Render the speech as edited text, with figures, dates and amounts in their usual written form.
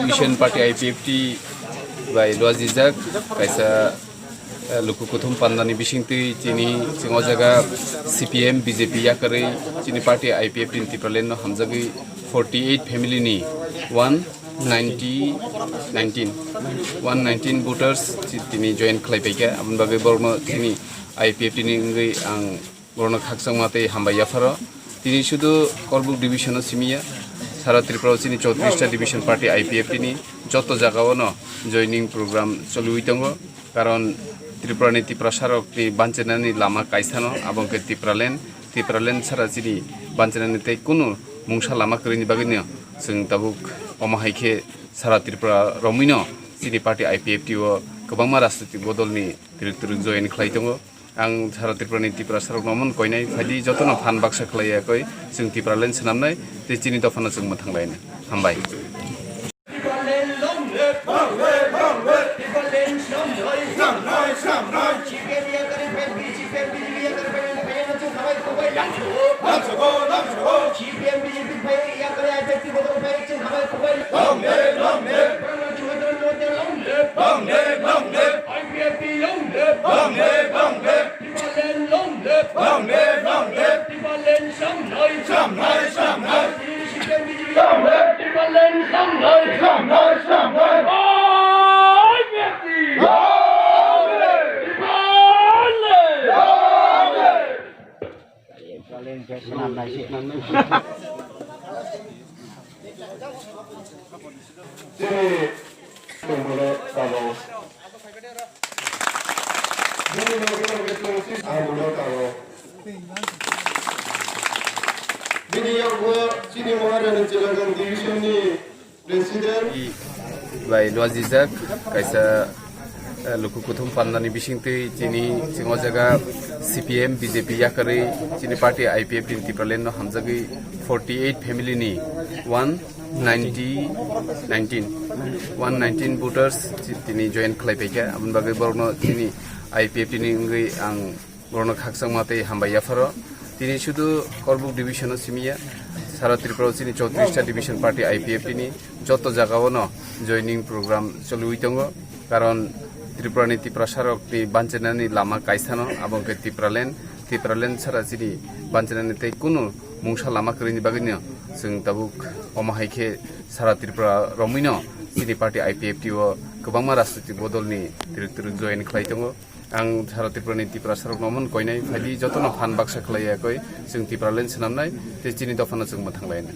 Division Party IPFT by Luazizak kaisa luku kuthum pandani bisingti chini singo jaga CPM BJP yakari chini party IPFT inti pralen no hamjagi 48 family ni 119 voters chini join khlai paika abun bagai borno chini IPFT ni ngai ang borno khaksang mate hamba yafaro tini শুধু Karbook division সিমিয়া সারা ত্রিপুরা চিনি 34টা division party IPFT নি যত জায়গাও ন joining programme চলুইতঙ্গ কারণ ত্রিপুরা নীতি প্রসারক নি বাঞ্চনানি লামা কাইসানো এবং ত্রিপুরালেন সারা চিনি বাঞ্চনানিতে কোনো মুংসা লামা করিনি বাগিনি जों তাবুক অমাহাইখে সারা ত্রিপুরা রমিন চিনি পার্টি আইপিএফটি ও गोबांमा राजनीतिक बदलनि डिरेक्टर जयन खालायदों आं सारा त्रिपुरा नीति प्रसारक नमन कयनाय फायदि जतन फान बाक्सा खालायाखै जों त्रिपुरालेन सोनामनाय जे चिनि दफाना जों मोथांलायनो हामबाय by Luazizak kaisa luku kuthum pandani bisingti chini singo jaga CPM BJP yakari chini party IPFT inti pralen no hamjagi 48 family ni 119 voters chini join khlai paika abun bagai borno chini IPFT ni ngai ang borno khaksang mate hambaya faro tini শুধু Karbook division সিমিয়া সারা ত্রিপুরা চিনি 34টা division party IPFT নি যত জায়গাও ন joining programme চলুইতঙ্গ কারণ ত্রিপুরা নীতি প্রসারক নি বাঞ্চনানি লামা কাইসানো এবং ত্রিপুরালেন সারা চিনি বাঞ্চনানিতে কোনো মুংসা লামা করিনি বাগিনি जों তাবুক অমাহাইখে সারা ত্রিপুরা রমিন চিনি পার্টি আইপিএফটি ও गोबांमा राजनीतिक बदलनि डिरेक्टर जयन खालायदों आं सारा त्रिपुरा नीति प्रसारक नमन कयनाय फायदि जतन फान बाक्सा खालायाखै जों त्रिपुरालेन सोनामनाय जे चिनि दफाना जों मोथांलायनो